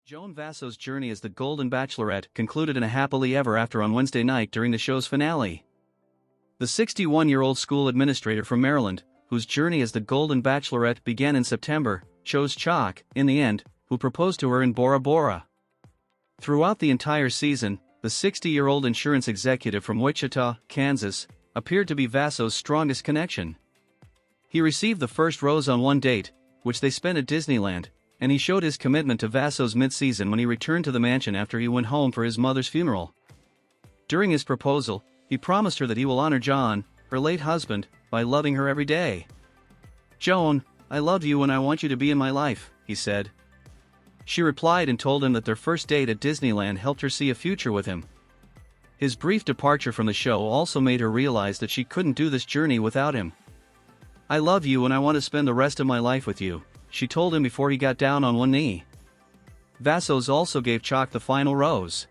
Joan Vassos' journey as the Golden Bachelorette concluded in a happily ever after on Wednesday night during the show's finale. The 61-year-old school administrator from Maryland, whose journey as the Golden Bachelorette began in September, chose Chock, in the end, who proposed to her in Bora Bora. Throughout the entire season, the 60-year-old insurance executive from Wichita, Kansas, appeared to be Vassos' strongest connection. He received the first rose on one date, which they spent at Disneyland, and he showed his commitment to Vassos mid-season when he returned to the mansion after he went home for his mother's funeral. During his proposal, he promised her that he will honor John, her late husband, by loving her every day. "Joan, I love you and I want you to be in my life," he said. She replied and told him that their first date at Disneyland helped her see a future with him. His brief departure from the show also made her realize that she couldn't do this journey without him. "I love you and I want to spend the rest of my life with you," she told him before he got down on one knee. Vassos also gave Chock the final rose.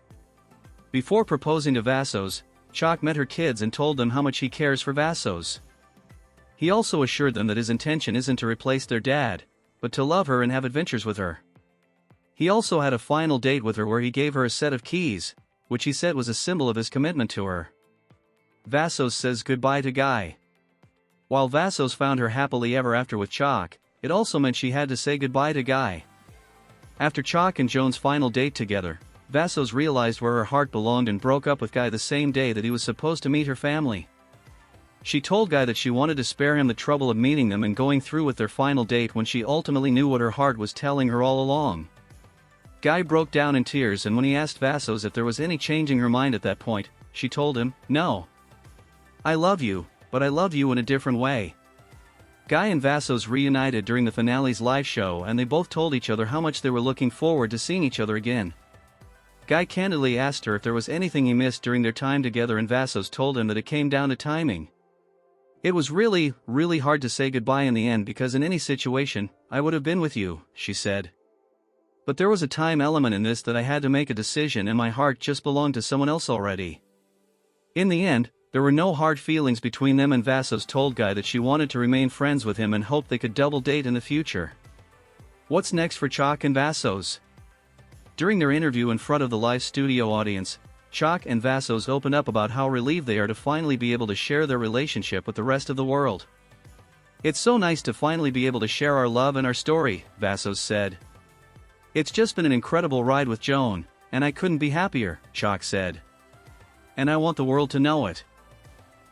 Before proposing to Vassos, Chock met her kids and told them how much he cares for Vassos. He also assured them that his intention isn't to replace their dad, but to love her and have adventures with her. He also had a final date with her where he gave her a set of keys, which he said was a symbol of his commitment to her. Vassos says goodbye to Guy. While Vassos found her happily ever after with Chock, it also meant she had to say goodbye to Guy. After Chock and Joan's final date together, Vassos realized where her heart belonged and broke up with Guy the same day that he was supposed to meet her family. She told Guy that she wanted to spare him the trouble of meeting them and going through with their final date when she ultimately knew what her heart was telling her all along. Guy broke down in tears, and when he asked Vassos if there was any changing her mind at that point, she told him, "No. I love you, but I love you in a different way." Guy and Vassos reunited during the finale's live show, and they both told each other how much they were looking forward to seeing each other again. Guy candidly asked her if there was anything he missed during their time together, and Vassos told him that it came down to timing. "It was really hard to say goodbye in the end because in any situation, I would have been with you," she said. "But there was a time element in this that I had to make a decision, and my heart just belonged to someone else already." In the end, there were no hard feelings between them, and Vassos told Guy that she wanted to remain friends with him and hoped they could double date in the future. What's next for Chock and Vassos? During their interview in front of the live studio audience, Chock and Vassos opened up about how relieved they are to finally be able to share their relationship with the rest of the world. "It's so nice to finally be able to share our love and our story," Vassos said. "It's just been an incredible ride with Joan, and I couldn't be happier," Chock said. "And I want the world to know it."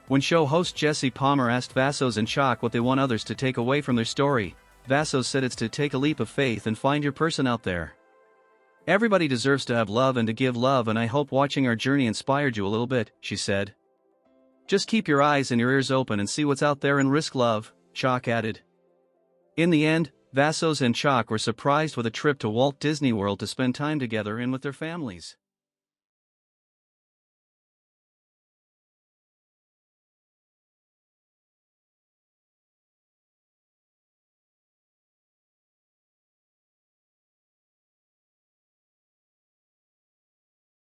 When show host Jesse Palmer asked Vassos and Chock what they want others to take away from their story, Vassos said it's to take a leap of faith and find your person out there. "Everybody deserves to have love and to give love, and I hope watching our journey inspired you a little bit," she said. "Just keep your eyes and your ears open and see what's out there and risk love," Chock added. In the end, Vassos and Chock were surprised with a trip to Walt Disney World to spend time together and with their families.